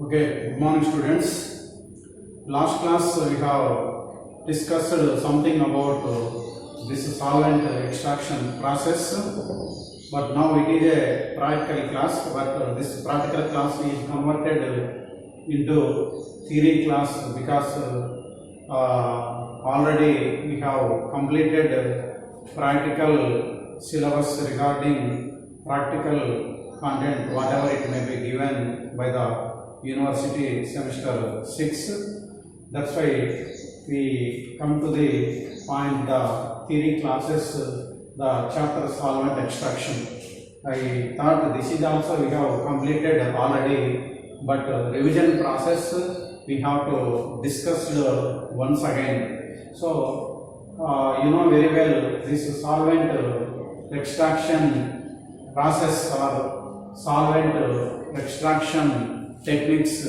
Okay, good morning students. Last class we have discussed something about this solvent extraction process, but now it is a practical class, but this practical class is converted into theory class because already we have completed practical syllabus regarding practical content, whatever it may be given by the university semester 6. That's why we come to the point, the theory classes, the chapter solvent extraction. I thought this is also we have completed already, but revision process we have to discuss once again. So you know very well this solvent extraction process or solvent extraction techniques.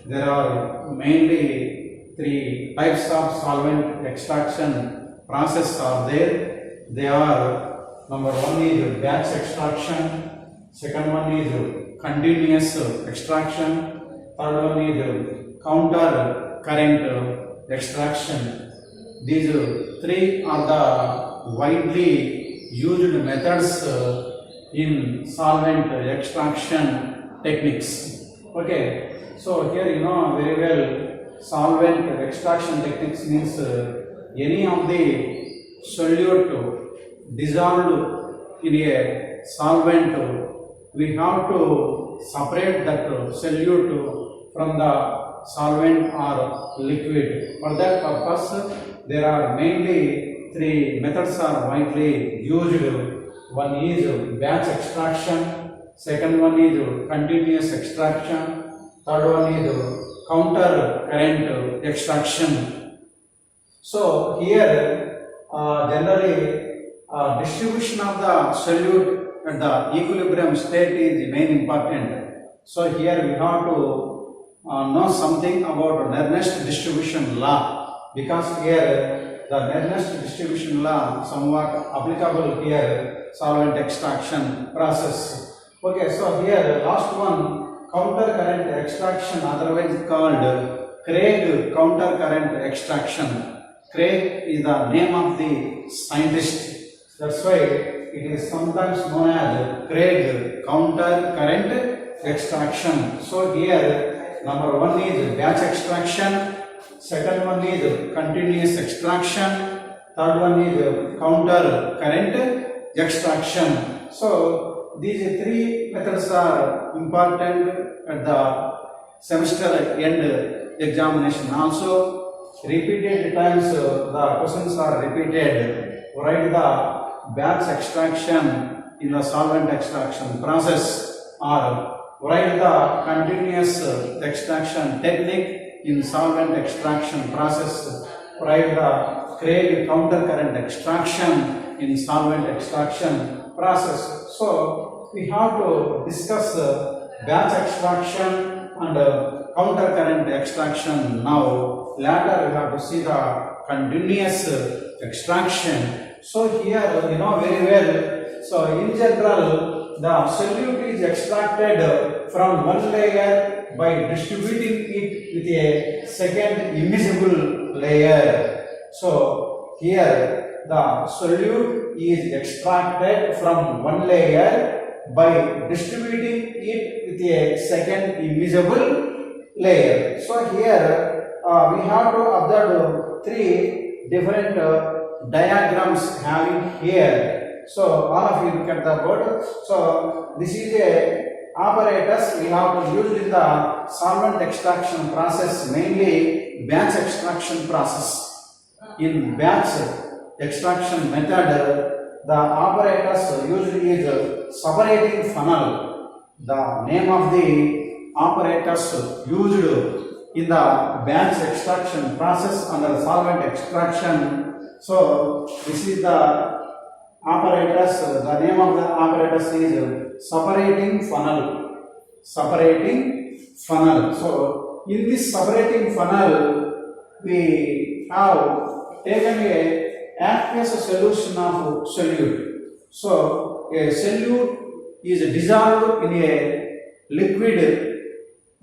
There are mainly three types of solvent extraction process are there. They are, number one is batch extraction, second one is continuous extraction, third one is counter current extraction. These three are the widely used methods in solvent extraction techniques. Okay, so here you know very well solvent extraction techniques means any of the solute dissolved in a solvent, we have to separate that solute from the solvent or liquid. For that purpose, there are mainly three methods are widely used. One is batch extraction, second one is continuous extraction, third one is counter current extraction. So here generally distribution of the solute at the equilibrium state is main important. So here we have to know something about Nernst distribution law, because here the Nernst distribution law somewhat applicable here solvent extraction process. Okay, so here last one, counter current extraction, otherwise called Craig counter current extraction. Craig is the name of the scientist. That's why it is sometimes known as Craig counter current extraction. So here number one is batch extraction, second one is continuous extraction, third one is counter current extraction. So these three methods are important at the semester end examination. Also, repeated times the questions are repeated. Write the batch extraction in the solvent extraction process, or write the continuous extraction technique in solvent extraction process. Write the Craig counter current extraction in solvent extraction process. So we have to discuss batch extraction and counter current extraction now. Later we have to see the continuous extraction. So here you know very well. So in general the solute is extracted from one layer by distributing it with a second immiscible layer. So here the solute is extracted from one layer by distributing it with a second immiscible layer. So here we have to observe three different diagrams having here. So all of you look at the board. So this is a apparatus we have to use in the solvent extraction process, mainly batch extraction process. In batch extraction method, the apparatus usually is separating funnel. The name of the apparatus used in the batch extraction process under solvent extraction. So this is the apparatus. The name of the apparatus is separating funnel. Separating funnel. So in this separating funnel, we have taken a aqueous solution of solute. So a solute is dissolved in a liquid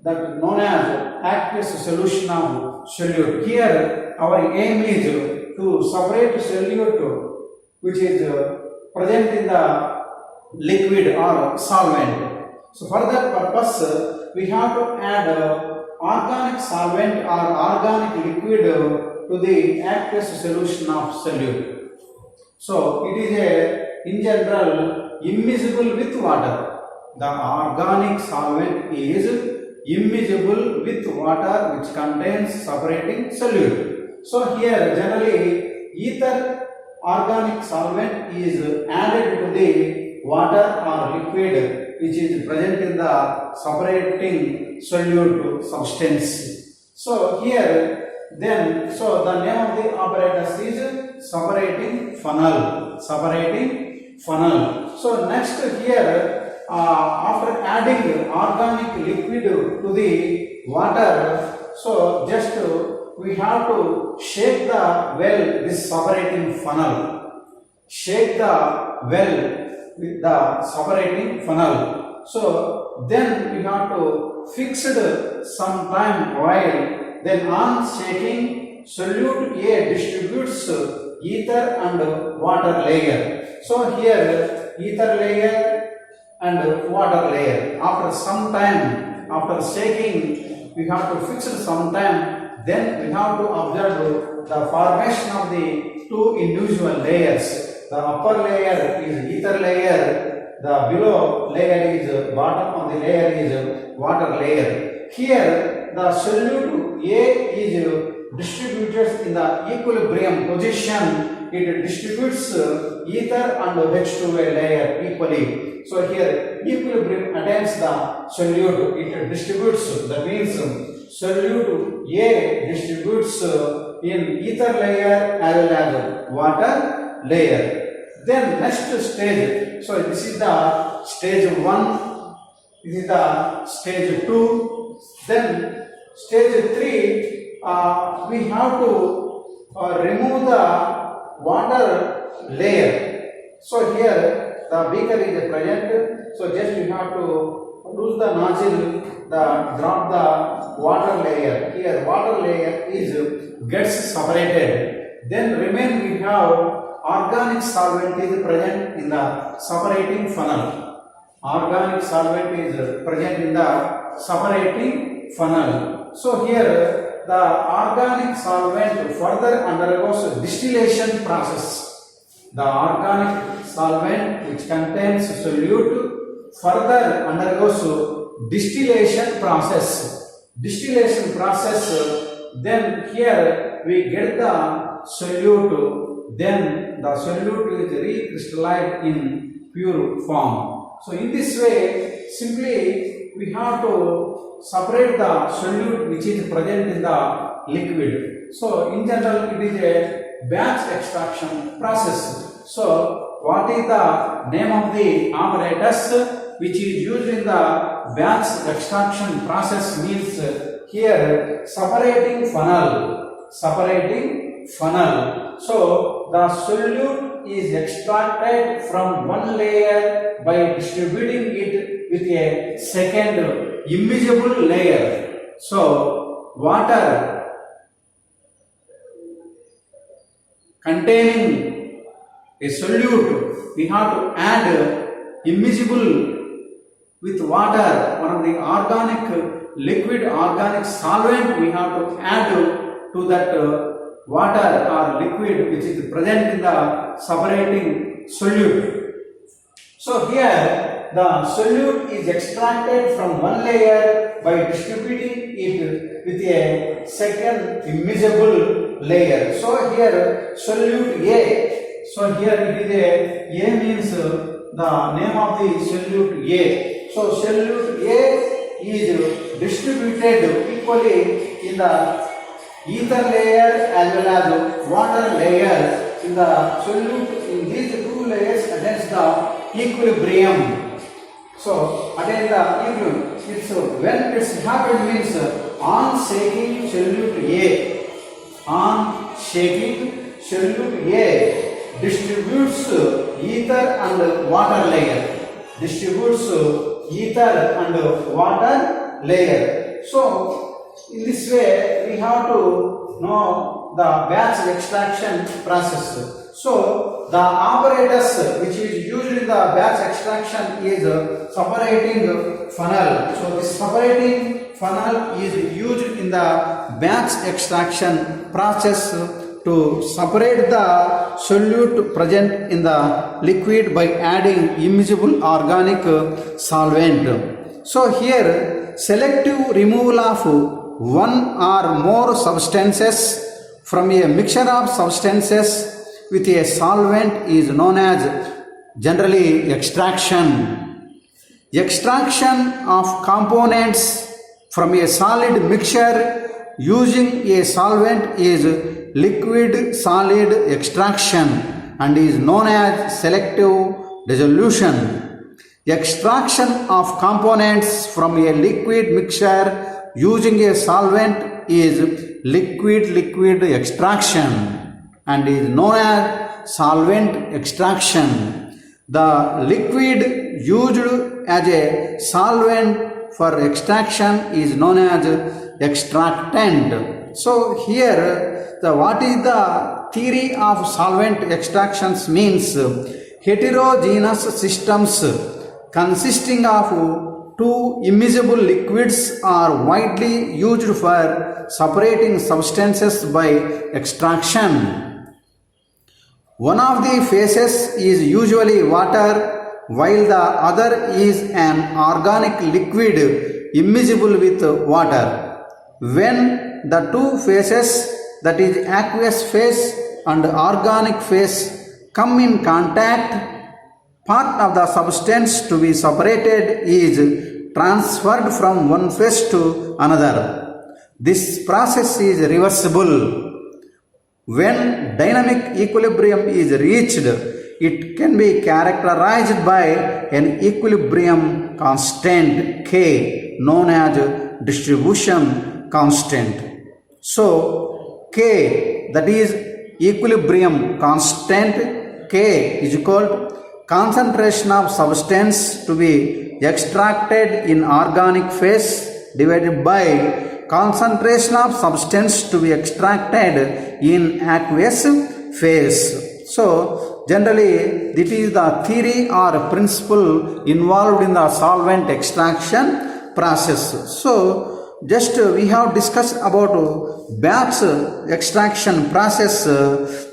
that known as aqueous solution of solute. Here our aim is to separate solute which is present in the liquid or solvent. So for that purpose we have to add organic solvent or organic liquid to the aqueous solution of solute. So it is in general immiscible with water. The organic solvent is immiscible with water which contains separating solute. So here generally ether organic solvent is added to the water or liquid which is present in the separating solute substance. So here then, so the name of the apparatus is separating funnel. Separating funnel. So next here, after adding organic liquid to the water, so just we have to shake the well, this separating funnel. Shake the well with the separating funnel. So then we have to fix it some time while, then on shaking solute A distributes ether and water layer. So here ether layer and water layer. After some time, after shaking, we have to fix it some time, then we have to observe the formation of the two individual layers. The upper layer is ether layer, the below layer is bottom of the layer is water layer. Here the solute A is distributed in the equilibrium position. It distributes ether and H2A layer equally. So here equilibrium attains the solute, it distributes, that means solute A distributes in ether layer as well as water layer. Then next stage, so this is the stage 1, this is the stage 2, then stage 3, we have to remove the water layer. So here the beaker is present, so just we have to use the nozzle, drop the water layer. Here water layer gets separated. Then remain we have organic solvent is present in the separating funnel. Organic solvent is present in the separating funnel. So here the organic solvent further undergoes distillation process. The organic solvent which contains solute further undergoes distillation process. Distillation process, then here we get the solute, then the solute is recrystallized in pure form. So in this way, simply we have to separate the solute which is present in the liquid. So in general it is a batch extraction process. So what is the name of the apparatus which is used in the batch extraction process means here separating funnel. Separating funnel. So the solute is extracted from one layer by distributing it with a second immiscible layer. So water containing a solute, we have to add immiscible with water, one of the organic liquid organic solvent we have to add to that water or liquid which is present in the separating solute. So here the solute is extracted from one layer by distributing it with a second immiscible layer. So here solute A. So here it is A means the name of the solute A. So solute A is distributed equally in the ether layer as well as water layer. In the solute in these two layers attains the equilibrium. So attain the equilibrium. It's when it's happened means on shaking solute A. On shaking solute A distributes ether and water layer. Distributes ether and water layer. So in this way we have to know the batch extraction process. So the apparatus which is used in the batch extraction is separating funnel. So this separating funnel is used in the batch extraction process to separate the solute present in the liquid by adding immiscible organic solvent. So here selective removal of one or more substances from a mixture of substances with a solvent is known as generally extraction. Extraction of components from a solid mixture using a solvent is liquid solid extraction and is known as selective dissolution. Extraction of components from a liquid mixture using a solvent is liquid extraction and is known as solvent extraction. The liquid used as a solvent for extraction is known as extractant. So here what is the theory of solvent extractions means heterogeneous systems consisting of two immiscible liquids are widely used for separating substances by extraction. One of the phases is usually water, while the other is an organic liquid immiscible with water. When the two phases, that is aqueous phase and organic phase, come in contact, part of the substance to be separated is transferred from one phase to another. This process is reversible. When dynamic equilibrium is reached, it can be characterized by an equilibrium constant K known as distribution constant. So K, that is equilibrium constant, K is equal to concentration of substance to be extracted in organic phase divided by concentration of substance to be extracted in aqueous phase. So generally this is the theory or principle involved in the solvent extraction process. So just we have discussed about batch extraction process.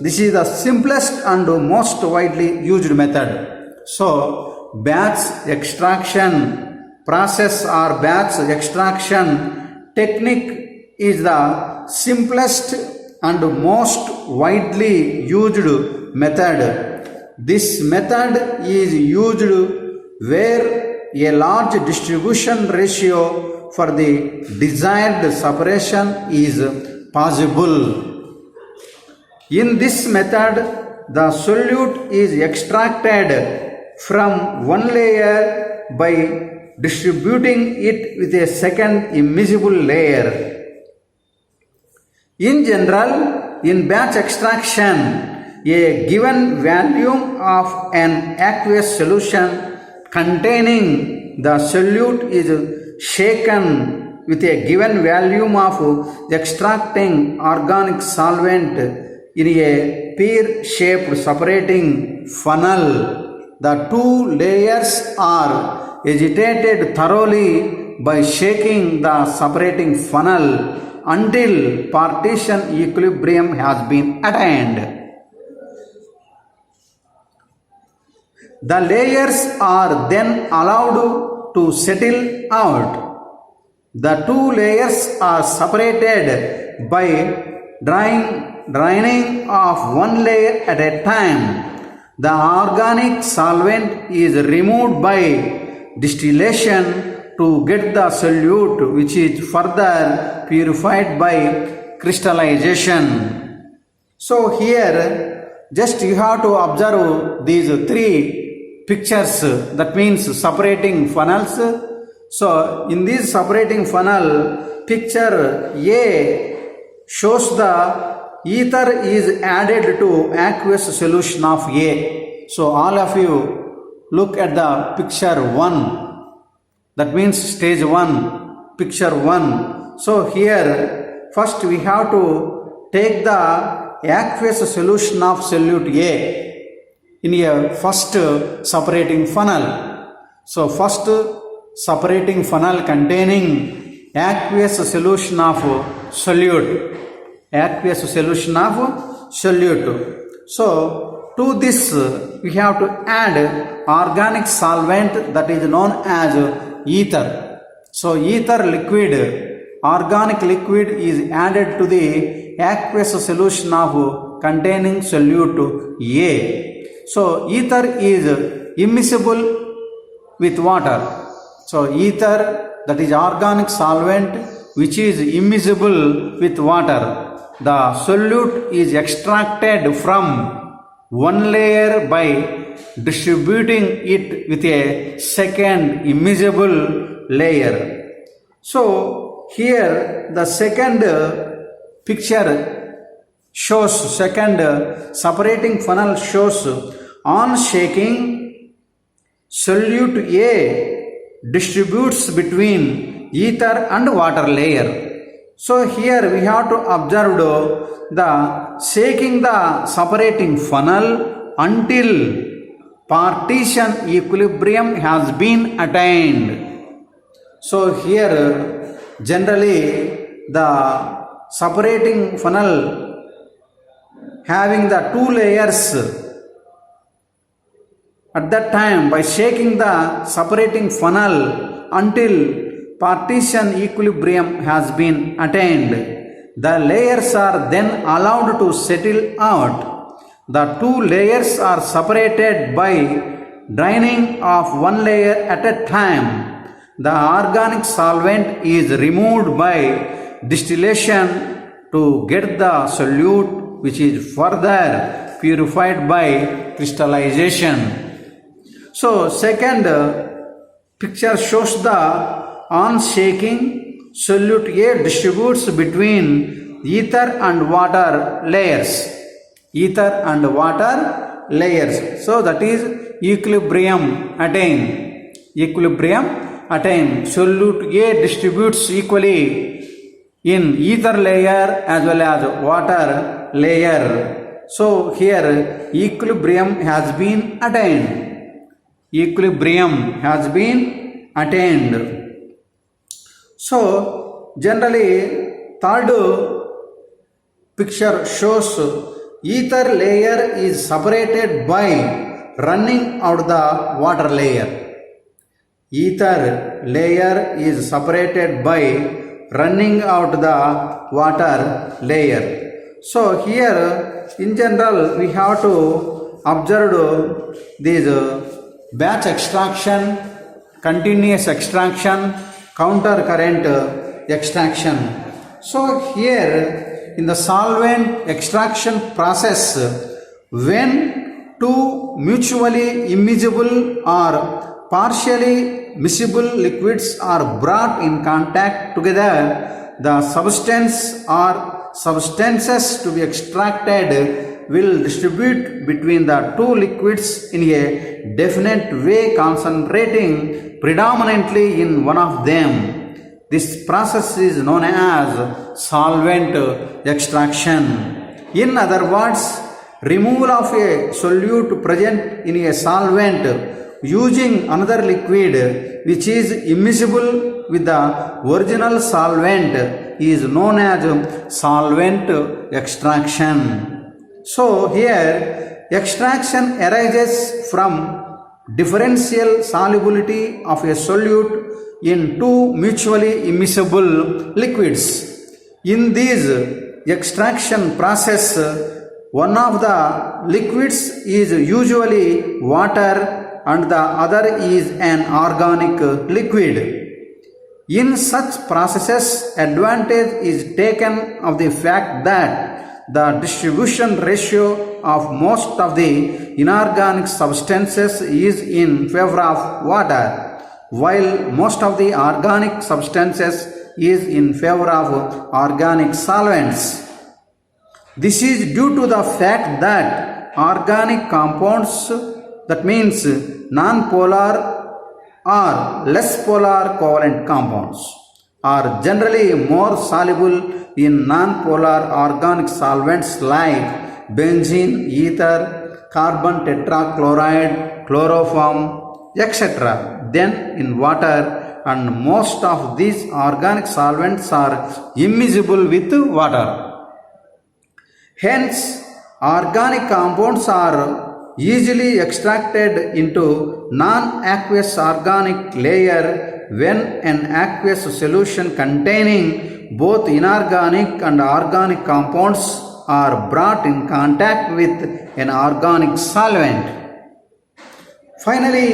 This is the simplest and most widely used method. So batch extraction process or batch extraction technique is the simplest and most widely used method. This method is used where a large distribution ratio for the desired separation is possible. In this method, the solute is extracted from one layer by distributing it with a second immiscible layer. In general, in batch extraction, a given volume of an aqueous solution containing the solute is shaken with a given volume of extracting organic solvent in a pear-shaped separating funnel. The two layers are agitated thoroughly by shaking the separating funnel until partition equilibrium has been attained. The layers are then allowed to settle out. The two layers are separated by draining of one layer at a time. The organic solvent is removed by distillation to get the solute, which is further purified by crystallization. So here just you have to observe these three pictures, that means separating funnels. So in this separating funnel, picture A shows the ether is added to aqueous solution of A. So all of you look at the picture 1, that means stage 1. picture 1. So here first we have to take the aqueous solution of solute A in a first separating funnel. So first separating funnel containing aqueous solution of solute. Aqueous solution of solute. So to this we have to add organic solvent that is known as ether. So ether liquid, organic liquid is added to the aqueous solution of containing solute A. So ether is immiscible with water. So ether, that is organic solvent which is immiscible with water. The solute is extracted from one layer by distributing it with a second immiscible layer. So here the second picture shows, second separating funnel shows, on shaking solute A distributes between ether and water layer. So here we have to observe the shaking the separating funnel until partition equilibrium has been attained. So here generally the separating funnel having the two layers, at that time by shaking the separating funnel until partition equilibrium has been attained, the layers are then allowed to settle out. The two layers are separated by draining of one layer at a time. The organic solvent is removed by distillation to get the solute, which is further purified by crystallization. So second picture shows the on shaking solute A distributes between ether and water layers. Ether and water layers. So that is equilibrium attained. Equilibrium attained. Solute A distributes equally in ether layer as well as water layer. So here equilibrium has been attained. Equilibrium has been attained. So generally third picture shows ether layer is separated by running out the water layer. Ether layer is separated by running out the water layer. So here in general we have to observe these batch extraction, continuous extraction, counter current extraction. So here in the solvent extraction process, when two mutually immiscible or partially miscible liquids are brought in contact together, the substance or substances to be extracted will distribute between the two liquids in a definite way, concentrating predominantly in one of them. This process is known as solvent extraction. In other words, removal of a solute present in a solvent using another liquid which is immiscible with the original solvent is known as solvent extraction. So here extraction arises from differential solubility of a solute in two mutually immiscible liquids. In this extraction process, one of the liquids is usually water and the other is an organic liquid. In such processes, advantage is taken of the fact that the distribution ratio of most of the inorganic substances is in favor of water, while most of the organic substances is in favor of organic solvents. This is due to the fact that organic compounds, that means non-polar or less polar covalent compounds, are generally more soluble in non-polar organic solvents like benzene, ether, carbon tetrachloride, chloroform, etc. than in water, and most of these organic solvents are immiscible with water. Hence, organic compounds are easily extracted into non-aqueous organic layer when an aqueous solution containing both inorganic and organic compounds are brought in contact with an organic solvent. Finally,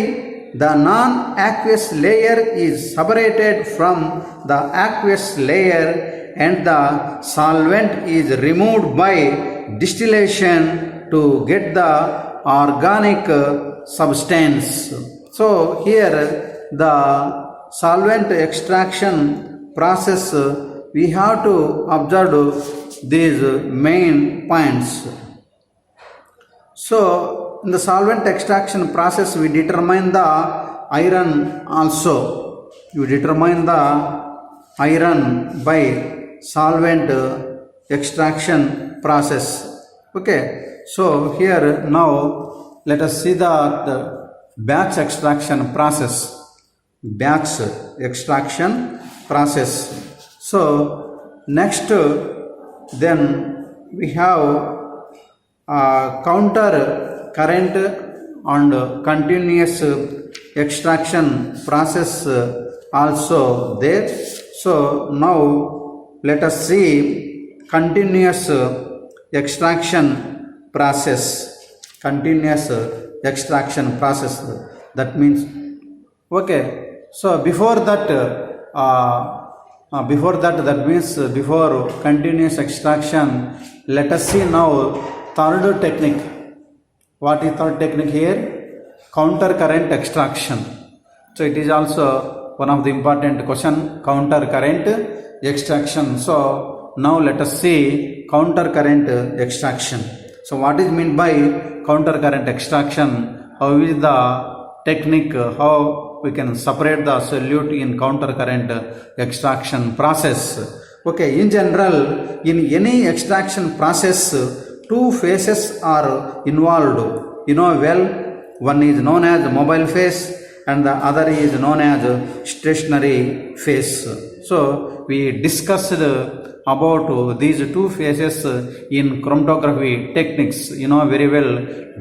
the non-aqueous layer is separated from the aqueous layer and the solvent is removed by distillation to get the organic substance. So here the solvent extraction process, we have to observe these main points. So in the solvent extraction process we determine the iron also. You determine the iron by solvent extraction process. Okay, so here now let us see the batch extraction process. Batch extraction process. So next then we have counter current and continuous extraction process also there. So now let us see continuous extraction process. Continuous extraction process, that means, okay, so before that that means before continuous extraction, let us see now third technique. What is third technique here? Counter current extraction. So it is also one of the important question, counter current extraction. So now let us see counter current extraction. So what is meant by counter current extraction? How is the technique? How we can separate the solute in counter current extraction process? Okay, in general, in any extraction process, two phases are involved. You know well, one is known as mobile phase and the other is known as stationary phase. So we discussed about these two phases in chromatography techniques. You know very well,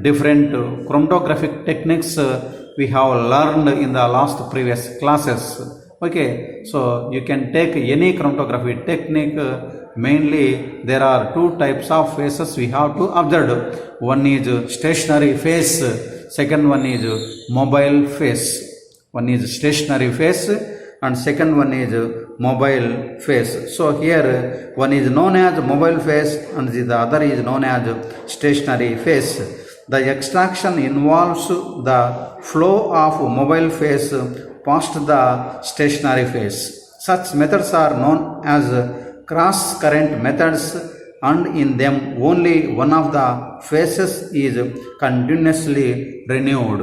different chromatographic techniques we have learned in the last previous classes. Okay, so you can take any chromatography technique. Mainly there are two types of phases we have to observe. One is stationary phase, second one is mobile phase. One is stationary phase and second one is mobile phase. So here one is known as mobile phase and the other is known as stationary phase. The extraction involves the flow of mobile phase past the stationary phase. Such methods are known as cross current methods, and in them only one of the phases is continuously renewed.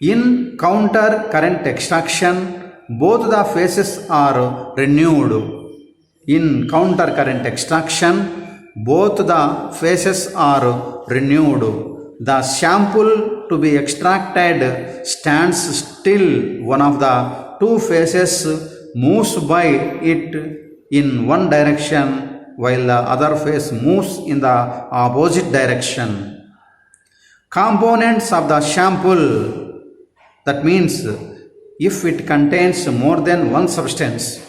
In counter current extraction, both the phases are renewed. In counter current extraction, both the phases are renewed. The sample to be extracted stands still. One of the two phases moves by it in one direction while the other phase moves in the opposite direction. Components of the sample, that means if it contains more than one substance.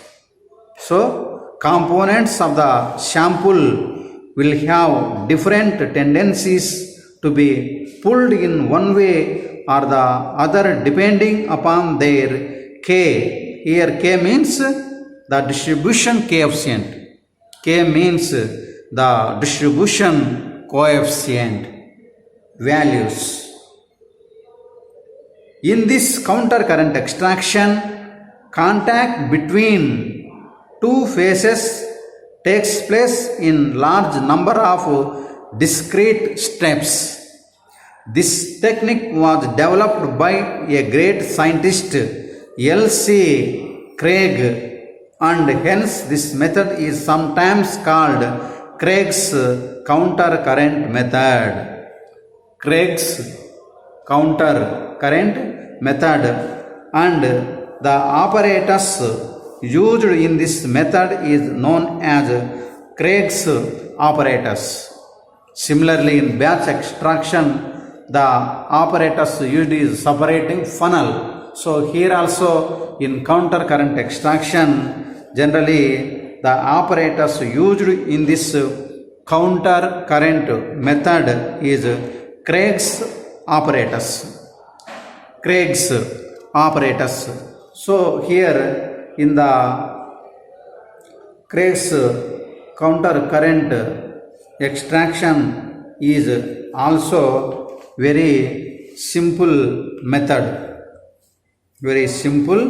So components of the sample will have different tendencies to be pulled in one way or the other depending upon their K. Here K means the distribution coefficient. K means the distribution coefficient values. In this counter current extraction, contact between two phases takes place in large number of discrete steps. This technique was developed by a great scientist, L.C. Craig, and hence this method is sometimes called Craig's counter current method. Craig's counter current method, and the apparatus used in this method is known as Craig's apparatus. Similarly, in batch extraction, the apparatus used is separating funnel. So here also in counter current extraction, generally the apparatus used in this counter current method is Craig's apparatus. Craig's apparatus. So here in the Craig's counter current extraction is also very simple method. Very simple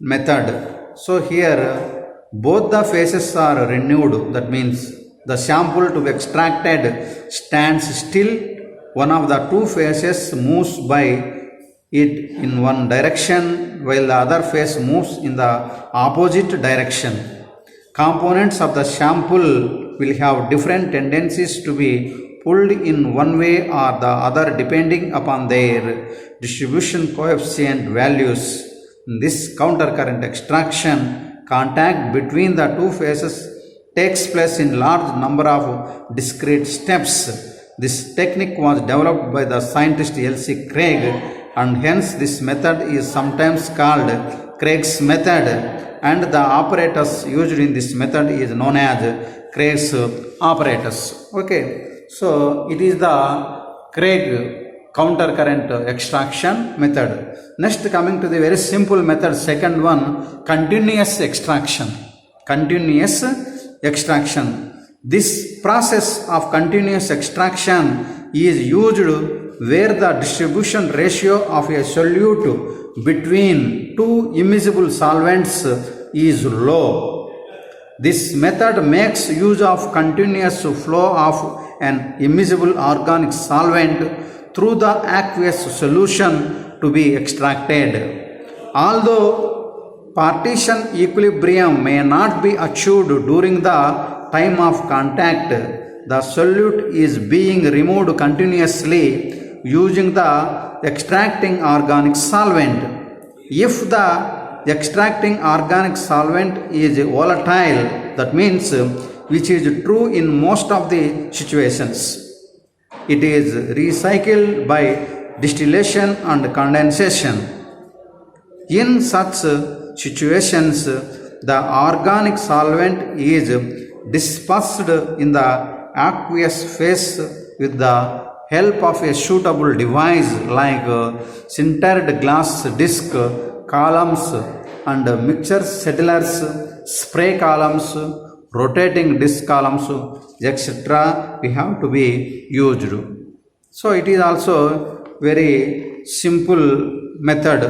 method. So here both the phases are renewed. That means the sample to be extracted stands still. One of the two phases moves by it in one direction while the other phase moves in the opposite direction. Components of the sample will have different tendencies to be pulled in one way or the other depending upon their distribution coefficient values. In this counter current extraction, contact between the two phases takes place in large number of discrete steps. This technique was developed by the scientist L.C. Craig, and hence this method is sometimes called Craig's method, and the apparatus used in this method is known as Craig's apparatus. Okay, so it is the Craig counter current extraction method. Next, coming to the very simple method, second one, continuous extraction. Continuous extraction. This process of continuous extraction is used where the distribution ratio of a solute between two immiscible solvents is low. This method makes use of continuous flow of an immiscible organic solvent through the aqueous solution to be extracted. Although partition equilibrium may not be achieved during the time of contact, the solute is being removed continuously using the extracting organic solvent. If the extracting organic solvent is volatile, that means which is true in most of the situations, it is recycled by distillation and condensation. In such situations, the organic solvent is dispersed in the aqueous phase with the help of a suitable device like sintered glass disc, columns and mixture settlers, spray columns, rotating disc columns, etc. we have to be used. So it is also very simple method,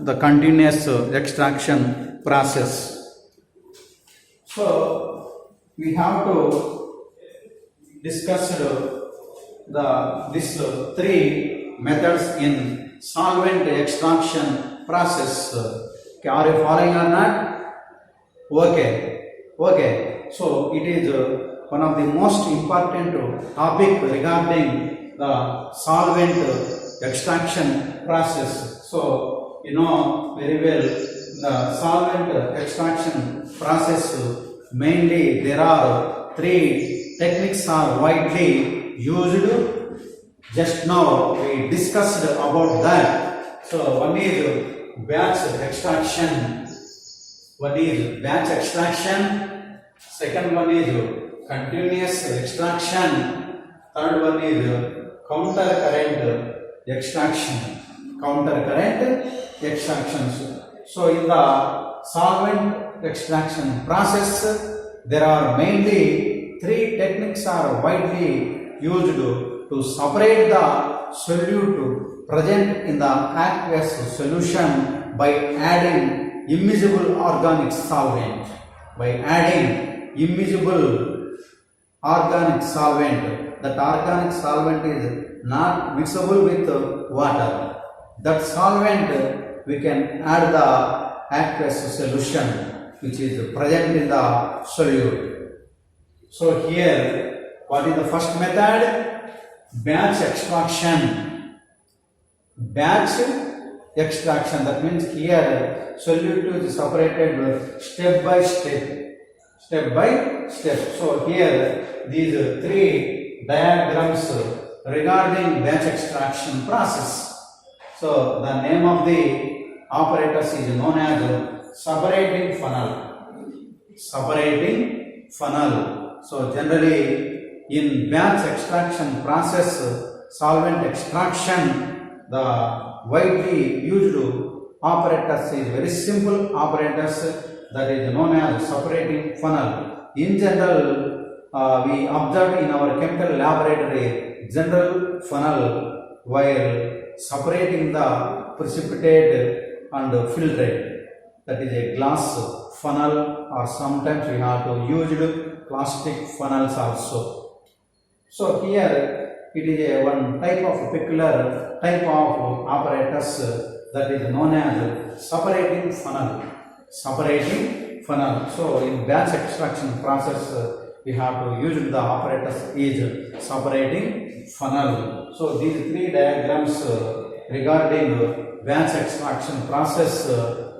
the continuous extraction process. So we have to discuss these three methods in solvent extraction process. Okay, are you following or not? Okay. So it is one of the most important topic regarding the solvent extraction process. So you know very well the solvent extraction process, mainly there are three techniques are widely used. Just now we discussed about that. So one is batch extraction. Second one is continuous extraction. Third one is counter current extraction. So in the solvent extraction process, there are mainly three techniques are widely used to separate the solute present in the aqueous solution by adding immiscible organic solvent. That organic solvent is not mixable with water. That solvent we can add the aqueous solution which is present in the solute. So here, what is the first method? Batch extraction. Batch extraction, that means here solute is separated step by step. So here these three diagrams regarding batch extraction process. So the name of the apparatus is known as separating funnel. Separating funnel. So generally in batch extraction process, solvent extraction, the widely used apparatus is very simple apparatus that is known as separating funnel. In general, we observed in our chemical laboratory general funnel while separating the precipitate and filtrate. That is a glass funnel, or sometimes we have to use plastic funnels also. So here it is a one type of peculiar type of apparatus that is known as separating funnel. Separating funnel. So in batch extraction process, we have to use the apparatus is separating funnel. So these three diagrams regarding batch extraction process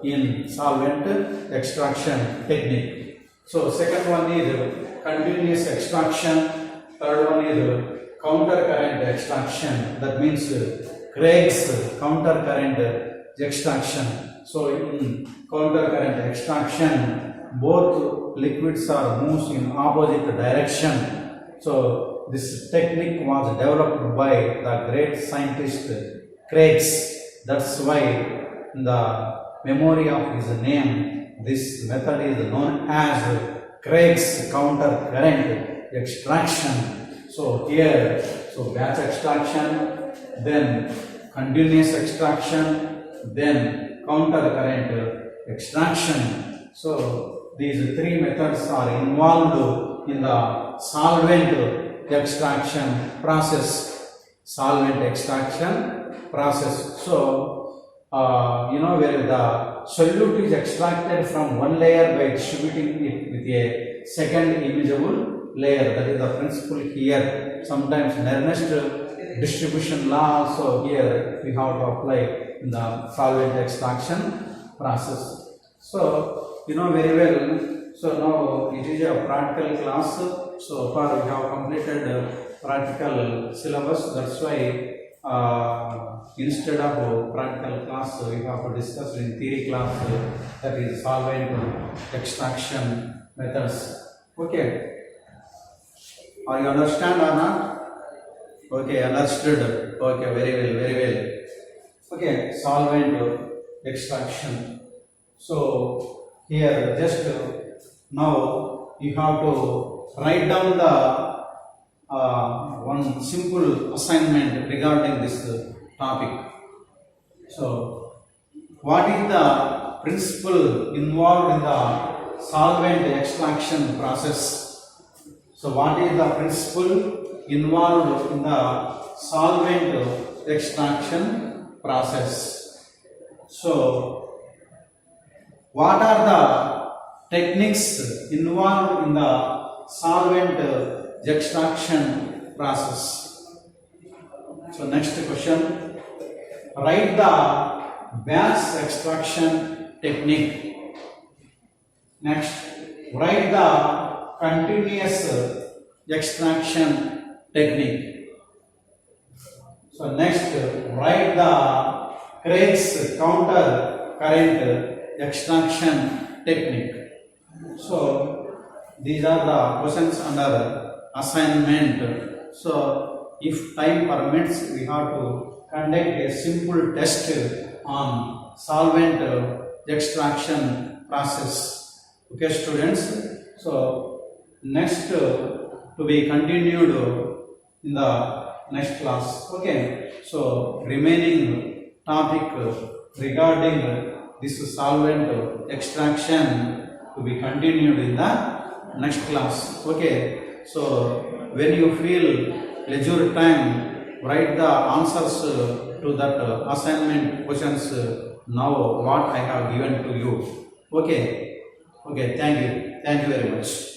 in solvent extraction technique. So second one is continuous extraction. Third one is counter current extraction. That means Craig's counter current extraction. So in counter current extraction, both liquids are moves in opposite direction. So this technique was developed by the great scientist Craig's. That's why in the memory of his name, this method is known as Craig's counter current extraction. So here, so batch extraction, then continuous extraction, then counter current extraction. So these three methods are involved in the solvent extraction process. Solvent extraction process. So where the solute is extracted from one layer by distributing it with a second immeasurable layer. That is the principle here. Sometimes Nernst distribution law also here we have to apply in the solvent extraction process. So you know very well. So now it is a practical class. So far we have completed practical syllabus. That's why instead of practical class we have to discuss in theory class, that is solvent extraction methods. Okay. Are you understand or not? Okay, understood. Okay, very well. Okay, solvent extraction. So here just now you have to write down the one simple assignment regarding this topic. So what is the principle involved in the solvent extraction process? So what is the principle involved in the solvent extraction process? So what are the techniques involved in the solvent extraction process? So next question, write the batch extraction technique. Next, write the continuous extraction technique. So next, write the Craig's counter current extraction technique. So these are the questions under assignment. So if time permits, we have to conduct a simple test on solvent extraction process. Okay, students. So next to be continued in the next class. Okay. So remaining topic regarding this solvent extraction to be continued in the next class. Okay. So when you feel leisure time, write the answers to that assignment questions now what I have given to you. Okay, thank you very much.